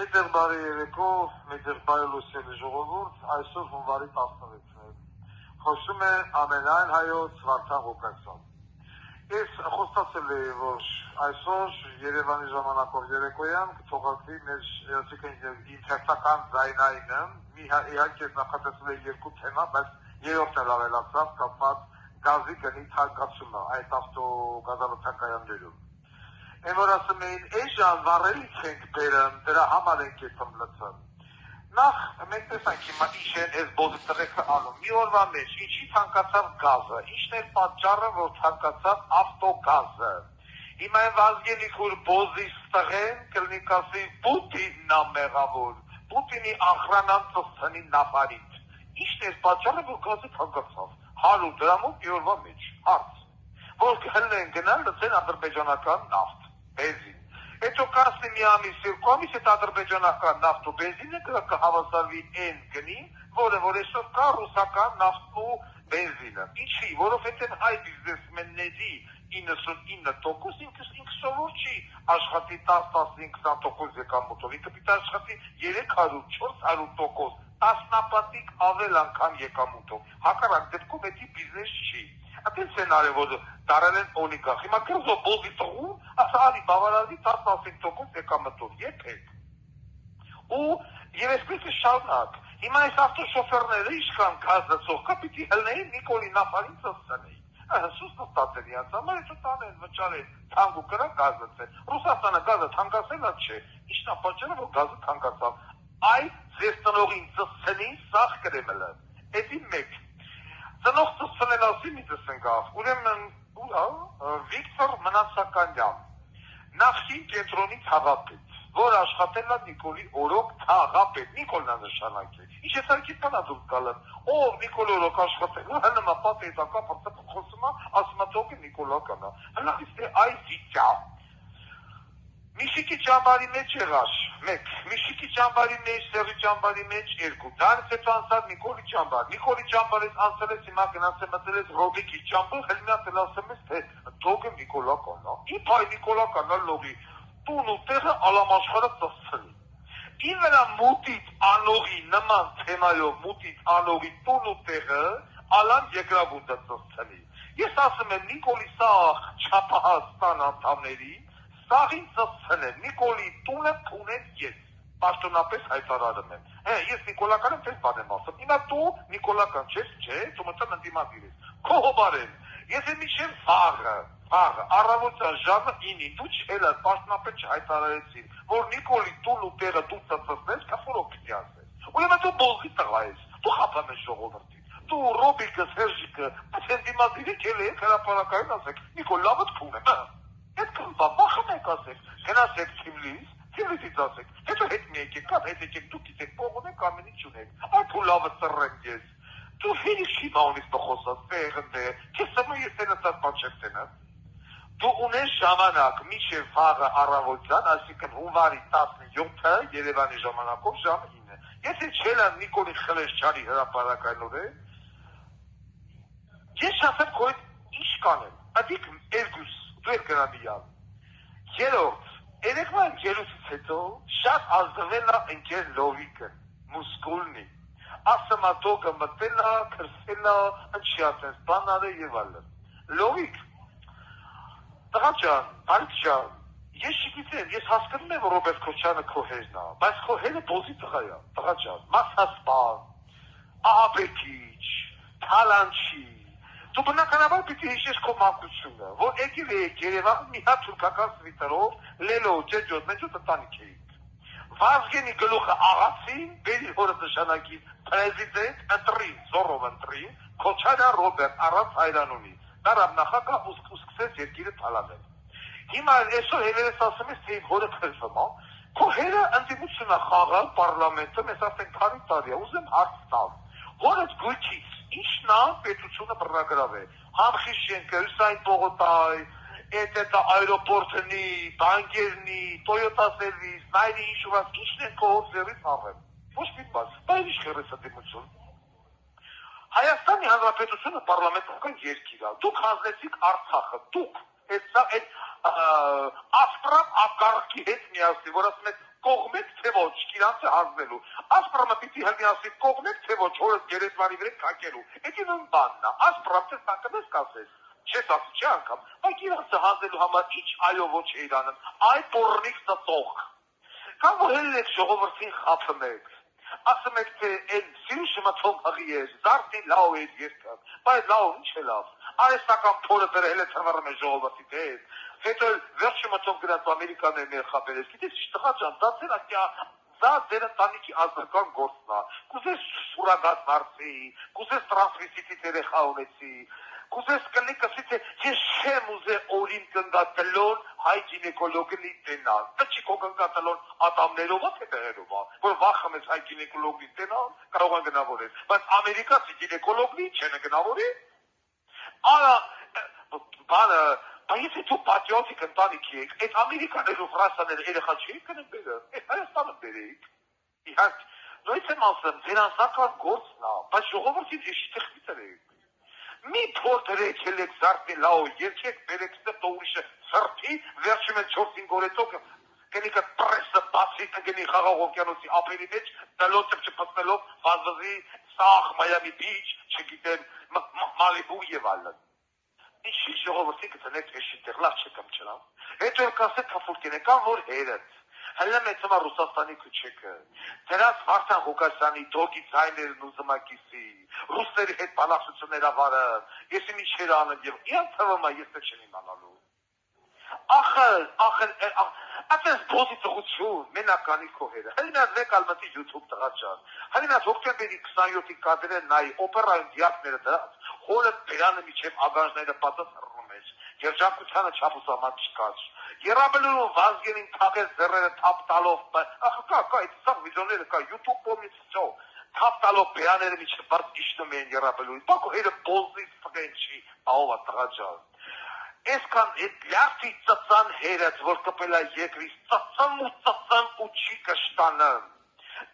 Մեծեր բարի երեկո, մեծեր բարի լուսելի ժողովուրդ, այսօր հունվարի 16-ն է։ Խոսում է ամենայն հայոց Վարդան Ղուկասյան։ Ես խոստացել էի, որ այսօր Երևանի ժամանակով երեկոյան կթողարկվի մեր ինտերնետական ձայնայինը, իհարկե նախատեսվել է երկու թեմա, բայց երրորդն էլ ավելացավ կապված գազի գնի թանկացումը այդ ավտոգազալցակայաններում։ Են որ ասում էին, էժան վառելիք ենք բերում, դրա համար ենք ետ ըմլծում։ Նախ մենք տեսանք հիմա ինչ են այս բոզի տղեկը անում, մի օրվա մեջ ինչի թանկացավ գազը, ինչն էր պատճառը, որ թանկացավ ավտոգազը։ Հիմա են Վազգենիկ որ բոզի տղեն կլնի կասի Պուտինն է մեղավոր, Պուտինի ախրանան ծծնի նավարիտ։ Ինչն էր պատճառը, որ գազը թանկացավ, 100 դրամով մի օրվա մեջ, հարց, որ կհլնեն գնալ լցեն ադրբեջանական նավթ, բենզին։ Հետո կասնի մի ամիս, երկու ամիս այդ ադրբեջանական նավթ ու բենզինը կհավասարվի այն գնին, որը որ այսօր կա ռուսական նավթ ու բենզինը։ Ինչի, որովհետև հայ բիզնեսմենների 99% ինքը սովոր չի աշխատի 10-15-20% եկամուտով, ինքը պիտի աշխատի 300-400%, տասնապատիկ ավել անգամ եկամուտով, հակառակ դեպքում էդի բիզնես չի։ Այդպես են արել, որ դարել են օլիգարխ, հիմա կրզո բոզի տղում, ասա արի բավարարի 10-15% եկամուտով, եփեք։ Եվ այսպես է շարունակ, հիմա այս ավտոշոֆերները իշքան գազացող կա, պիտի հլնեին Նիկոլի Նավարին ծծնեին։ Հսուս նստացել իրանց համար, հետո տանեն, վճարեն, թանկ ու կրան գազացել։ Ռուսաստանը գազը թանկացել չէ, ինչն է պատճառը, որ գազը թանկացավ։ Այդ ձեր տնողին ծծնի սաղ Կրեմլը։ Էդի մեկ։ Ծնող ծծնել ասի մի տեսենք ավ, ուրեմն Վիկտոր Մնացականյան, նախին կենտրոնի թաղապետ, որ աշխատել է Նիկոլի օրոք թաղապետ, Նիկոլն է նշանակել։ Ինչ է սարքի բանա դուրս գալը, ով Նիկոլի օրոք աշխատել, հնմա պատեետակա պրծապ խոսում է, ասում է թողի Նիկոլական է, հնախիստ է այ վիճա։ Միշիկի ճամբարի մեջ եղար, մեկ, Միշիկի ճամբարի մեջ, Սեղի ճամբարի մեջ, երկու, դարից հետո անցավ Նիկոլի ճամբար, Նիկոլի ճամբարից անցել ես հիմա գնաց է մտել ես Ռոբիկի ճամբար, հելմյատել ասեմ ես, թե թողը Նիկոլական է, իպ այ Նիկոլական է լողի, տուն ու տեղը ալամաշխարը ծծցնի։ Ին վրա մուտից անողի նման թեմայով մուտից անողի տուն ու տեղը ալան երկրագունդը ծծցնի։ Ես ասում եմ Նիկոլի սաղ չապահաստան անդամների սաղին ծծցնեմ, Նիկոլի տունը թունեմ ես, պաշտոնապես հայտարարում եմ, ես Նիկոլական եմ տես բան եմ ասում, հիմա դու Նիկոլական չես, չէ, դու մտան ընդիմադիր ես, քո հոբարեն, ես եմ իչեմ վաղը, առավոտյան ժամը 9-ին, դու չելը, պաշտոնապես չհայտարարեցին, որ Նիկոլի տուն ու տեղը դու ծծցնես, կասորով պիտի ասես, ուրեմն դու բոզի տղա ես, դու խափան ես ժողովրդին, դու Ռոբիկը, Սերժիկը, այս ընդիմադիր եք էլ եք հրապարակային ասեք, Նիկոլ լավը թվում եմ, Այդ կմպա, բախում եք ասեք, հենասեք Թիվլիսից ասեք, հետո հետ մի եկեք, կամ հետ եկեք, դուք գիտեք, պողում եք, ամեն ինչ ունեք, այդ ու լավը ծռեմ ես, դու հերիք չի բաղունից բխոսած, տեղը, կես սմը ես տենացած պատշեպտենը, դու ունես ժամանակ, միջև վաղը առավոտյան, այսինքն հունվարի 17-ը, Երևանի ժամանակով ժամը 9, եթե չելան Նիկոլի Խլեշչարի հրապարակայնով է, ես շասեմ քո հետ ինչ կանեմ, ադիք երկուս, դու եք գրամիալ, երորդ, երեկվա ընկերուցից հետո շատ ազդվել է ընկեր լովիկը, մուսկուլնի, ասմատոգը մտել է, կրսել է, ընչի ասենց բանարը և ալը, լովիկ, տղա ջան, բարիք ջան, ես չգիտեմ, ես հասկանում եմ, որ Ռոբերտ Քոչյանը քո հերն է, բայց քո հերը բոզի տղա է, տղա ջան, մասասպան, ահաբեկիչ, թալանչի, դու բնականաբար պիտի հիշես քո մանկությունը, որ եկել եք Երևան մի հատ թուրքական սվիտերով, լելով, ջեջոտ, մեջոտ ընտանիք էիք։ Վազգենի գլուխը աղացին, բերի հորը նշանակին, պրեզիդենտ ընտրին, զորով ընտրին, Քոչարյան Ռոբերտ առանց հայրանունի, դարավ նախագահ ու սկսեց երկիրը թալանել։ Հիմա այսօր հերերս ասում ես, թե իմ հորը քրվում է, քո հերը ընդդիմություն է խաղալ պարլամենտը, մեզ ասենք քանի տարի է, ուզեմ հարց տալ, հորդ գույքից Ինչն է պետությունը բռնագրավ է, Համխիշենկը, Հյուսային Պողոտայ, այդ այրոպորտնի, բանկերնի, Toyota Service, նայրի ինչ ինչն են քո ձեռից առել, ոչ մի բան, բայց ինչ քերես ընդդիմություն։ Հայաստանի Հանրապետությունը պարլամենտական երկիր է, դուք հանձնեցիք Արցախը, դուք, այդ ասպրամ ակարգի հետ միասին, որ ասում եք կողմեք թե ոչ, իրանցը հանձնելու։ Ասպրամը պիտի հլմիասի կողմեք թե ոչ, հորս գերեզմանի վրա կակելու։ Էդի նույն բանն է, ասպրամը տակնես կասես, չես ասի չէ անգամ, բայց իրանցը հանձնելու համար ինչ այո ոչ է իրանում, այ պորնիկ ստող։ Կամ որ հել եք ժողովրդին խափում եք, ասում եք թե այն սիրուշը մթոմ հղի էր, զարտի լավ էր երկը, բայց լավ ինչ է լավ, արեստական փորը դրը հել է թվարում է ժողովրդի դեզ, հետո վերջը մթոմ գրած Ամերիկանն է մեր խապել ես, գիտես ինչ տղա ջան, դա ձեր ընտանիքի ազնական գործն է, կուզես սուրագատ մարցի, կուզես տրանսվիստի երեխա ունեցի, կուզես կլի կսի թե ես չեմ ուզե օրին կնգա տնոն հայ գինեկոլոգի տենալ, տչի կո կնգա տնոն ատամներով թե տեղերով, որ վախում ես հայ գինեկոլոգի տենալ, կարող են գնավորել, բայց ամերիկացի գինեկոլոգի չեն գնավորի, արա բանը, բայց եթե դու պատյոտիկ ընտանիքի եք, այդ ամերիկաներով Ֆրանսիաները երեխա չի կնեն բերը, այդ Հայաստանը բերեիք, իհարկ, նույնց եմ ասեմ, ձերանսական գործն է, բայց ժողովրդին էշի տխմիցր եք, մի փոր դրեք հելեք զարտի լավ, երկեք բերեք ստեպ ուրիշը սրտի, վերջում են 4-5 օրեցոք, կենիկը պրեսը բացի կգնի խաղաղ օվկիանոսի ապերի մեջ, դլոտ չպսնելով վազվզի, սաղ, Մայամի բիչ, չգիտեմ, Մալիբու և այլն։ Ինչի ժողովրդի կտնեք էշի տեղ, լավ չկմ չնամ, հետո էլ կասեք կապուլկին է, կան որ հերըց, հլը մեծմա Ռուսաստանի կուչեկը, դրած Վարդան Ղուկասյանի դոգի ձայներն ու զմակիսի, ռուսների հետ բանակցություններ ավարը, ես իմ իչեր անեմ և իան թվմա ես տեղ չեն իմանալու։ Ատես բոզի տղություն, մենականի կողերը, հլի միած վեկ ալմտի YouTube տղաճան, հլի միած հոկտեմբերի 27-ի կադրը նայի օպերայում դիակները դրած, հորը բերանը միջև ագանջները պատած հռնում էր, երջակությանը չապուսաման չկաց, երաբելուրում վազգերին թաղեց ձեռերը թապ տալով, կա, այդ սաղ վիդյոները կա, YouTube պոմից չո, թապ տալով բերաները միջև բարձ իշնում են երաբելուրին, պակո հերը բոզի սղեն չի, աղովա տղաճան։ Այսքան այդ լյարդի ծծան հերդ, որ կպելա երկրից ծծան ու չի կշտանն։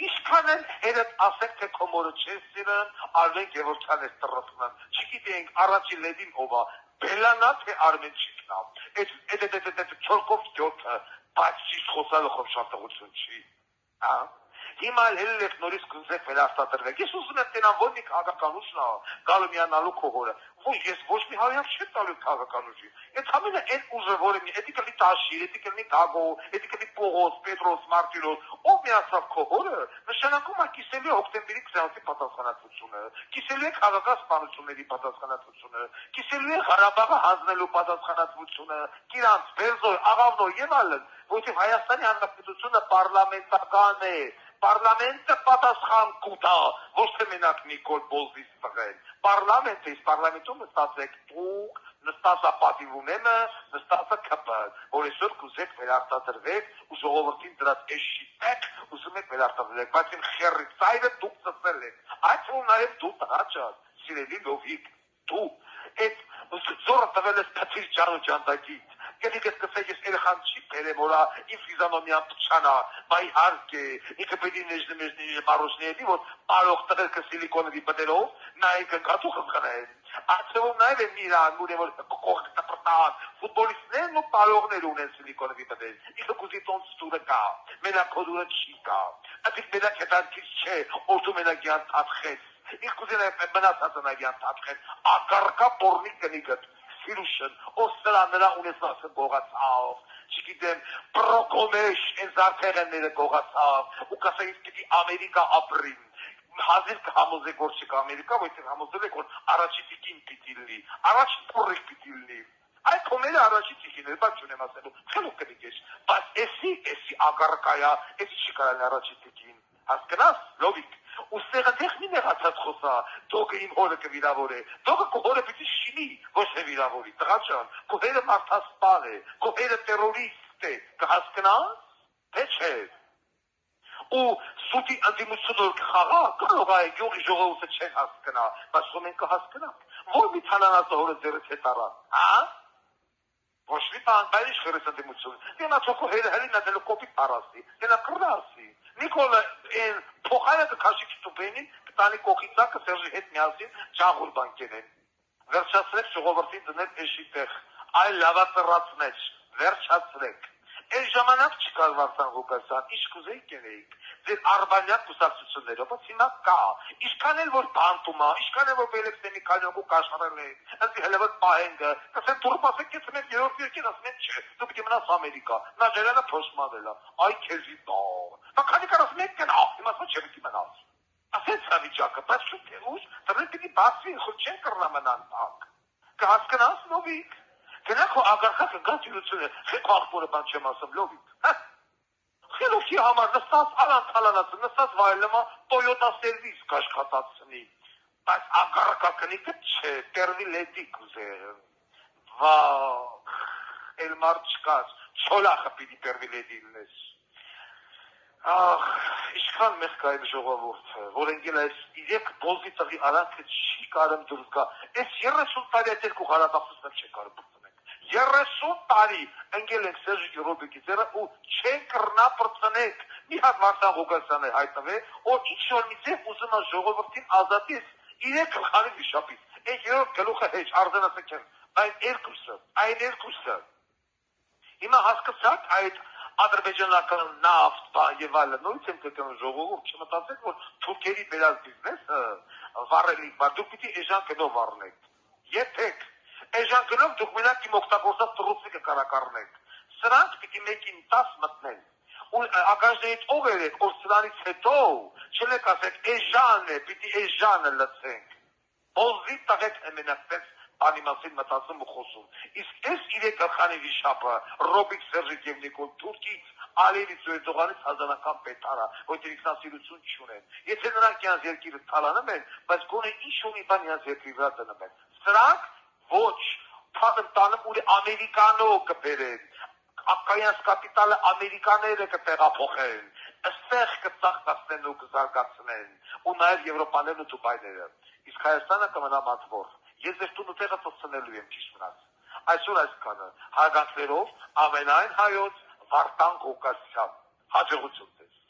Իսկան են հերդ ասեք, թե կոմորը չես սիրն, Արմեն Գևորգյան ես տրխնն, չգիտենք առաջի լեդին հովա, բելանա, թե Արմեն չիքնա, այդ չորկով դյոթը, բայց ճիշտ խոսալը խոմշանտղություն չի, հիմա հելել եք նորից կնձեք վերարտադրվեք, ես ուզում եմ տենան որ մի քաղաքականուշն է, գալու միանալու քողորը, ես ոչ մի հարյակ չեմ տալու քաղաքականուշի, այդ համենը այն ուժը, որը մի, էդի կլի Տաշիր, էդի կլի Գագո, էդի կլի Պողոս, Պետրոս, Մարտիրոս, ով միացավ քողորը, նշանակում է կիսելու է հոկտեմբերի 28-ի պատասխանատվությունը, կիսելու է քաղաքական սպանությունների պատասխանատվությունը, կիսելու է Ղարաբաղը հանձնելու պատասխանատվությունը, Կիրանց, Բերձոր, Աղավնոր եւ այլն, որովհետեւ Հայաստանի Հանրապետությունը պարլամենտական է, Պարլամենտը պատասխան կուտա, ոչ թե մենակ Նիկոլ Բոզի սղեն, պարլամենտը, պարլամենտում նստացեք դուք, նստացա պատիվ ունեմը, նստացա կպը, որ այսօր կուզեք վերարտադրվեք ու ժողովրդին դրած էշի տեք, ուզում եք վերարտադրվեք, բայց իմ խերի ծայրը դուք ծծել եք, այդ որ նաև դու տղաճան, սիրելի լովիկ, դու, այդ զորը տվել ես կթիր ջան ու ջանդագիտ, Կերիք ես կսեք ես երեխան չի բերեմ, որա իմ ֆիզանոմիան պչանա, բայ հարկ է, ինքը պետի մեջնի մարոշների, որ պարող տղեր կսիլիկոնովի բդերով, նայի կնկատու խնդխնեն։ Ացևում նաև են իրան, մուրե որ կողք տպրտան, ֆուտբոլիստներն ու պարողներ ունեն սիլիկոնովի բդեր, ինքը կուզի տոնց ստուրը կա, մենակ հոդուրը չի կա, ատիկ մենակ հետանքից չէ, որդու մենակ յան տատխեց, ինք կուզի նաև մնացած նաև յան տատխեց, ագարկա պորնի կնիգըտ, Սիրուշն, ով սրա նրա ունեցվածը գողացավ, չգիտեմ, պրոկոմեշ են զարդեղենները գողացավ, ու կասայից պիտի Ամերիկա ապրին, հազիվ կհամոզեք որ չկա Ամերիկա, ոյթև համոզել եք, որ առաջի տիկին պիտի լի, առաջի պորիկ պիտի լի, այդ կոմերը առաջի տիկին էր, բայց չունեմ ասելու, խելուկ կնիկ ես, բայց էսի ագարկայա, էսի չի կարան առաջի տիկին, հասկնաս, լովիկ, ու սեղնդեղ մի նեղացած խոսա, դոգը իմ հորը կվիրավոր է, դոգը քո հորը պիտի շինի, ոչ թե վիրավորի, տղաճան, քո հերը մարդասպան է, քո հերը տերորիստ է, կհասկնաս, թե չէ, ու սուտի ընդդիմությունը որ կխաղա, կարող է գյուղի ժողովուրդը չեն հասկնա, բայց որ մենք կհասկնանք, որ մի թանանացը հորը ձեռից հետ առան, ոչ մի բան, բայց ինչ խերես ընդդիմություն, դենա թոքո հերը հելին ադելու կոպիտ առասի, դենա կրնասի, Նիկոլը են փոխայը կքաշի կտուբենին, կտանի կողիցակը Սերժի հետ միասին ջաղուր բանկենեն, վերջացրեք ժողովրդին դնել էշի տեղ, այլ լավացրացնեց, վերջացրեք, Այս ժամանակ չկար Վարդան Ղուկասյան, ինչ կուզեիք եղեիք, ձեր արբանյակ կուսակցություններով, բայց հիմա կա, ինչքան էլ որ բանտում է, ինչքան էլ որ Ֆելիքս Նիկոլյովը կաշխարել է, ասի հելևդ պահենգը, ասեն դուրս ասեք, ես մենք երրորդ երկին ասում են չէ, դու պիտի մնաս Ամերիկա, Նաջարյանը փոշմանել է, այ քեզի տար, նա քանի կար ասում եք գնա, հիմա ասում չէ պիտի մնաս, ասենց է վիճակը, բայց շուտ է ուշ, դրանք պիտի բացվի, խոտ չեն կռնա մնան տակ, կհասկնաս Լովիկ, գնաք հո ագարխակը գա տյուրությունը, խեք աղբորը բան չեմ ասում Լովիկ, հա? Խելոքի համար նստած արանթալանացը, նստած վայելնումա Toyota Service կաշխատացնի, բայց ագարակակնիկը չէ, տերվի լետի կուզեր, վաղ, էլ մարդ չկաց, չոլախը պիտի տերվի լետի լնես, աղ, ինչքան մեղ կա այդ ժողովորդը, որ ընգել այս իրեք բոզի տղի արանքը չի կարում դուրս գա, այս 30 տարի այդ երկու հարատախուսներ չի կարում պրծնենք, 30 տարի ընգել ենք Սերժ Գյուրոբեկի ձերը ու չեն կրնա պրծնենք, մի հատ Վարդան Ղուկասյան է հայտնվել, որ ինչ-որ մի ձև ուզում է ժողովրդին ազատից, իրեք գլխանի վիշապից, այդ երորդ գլուխը հեչ, արձանասεκեն, այն երկուսը, հիմա հասկացաք այդ ադրբեջանական նավթ, բան եւ այլն, նույնիսկ եմ կգնում ժողովուրդ, չմտածեք, որ թուրքերի բերած բիզնեսը վառելիք, բայց դուք պիտի էժան գնով վառնեք, եթեք, էժան գնով դուք մենակ իմ օգտագործած տռուցիկը կարակառնեք, սրանք պիտի մեկին 10 մտնեն, ու ակաժներից ով երեք, որ սրանից հետո, չլեք ասեք, էժան է, պիտի էժանը լցենք, բոզի տղեք մենակ բանի մասին մտածում ու խոսում, իսկ այս իրեք գլխանի վիշապը, Ռոբիկ Սերժիկ և Նիկոլ Թուրքից, Ալիևից ու Էրդողանից հազանական պետարա, որ ինքնասիրություն չունեն, եթե նրանք յանց երկիրը թալանում են, բայց գոնե ինչ-որ մի բան յանց երկրի վրա դնում են, սրանք ոչ, թաղն տանում ու ամերիկանո կբերեն, ակայանց կապիտալը ամերիկաները կտեղափոխեն, ըստեղ կծաղկացնեն ու կզարգացնեն, ու նաև Եվրոպաներն ու Դուբայները, իսկ Հայաստանը կմնա մատվոր, ես ձեր տունը տեղը ծծնելու եմ ճիշտ մնաց, այսօր այսքանը, հարգանքներով ամենայն հայոց Վարդան Ղուկասյան, հաջողություն ձեզ։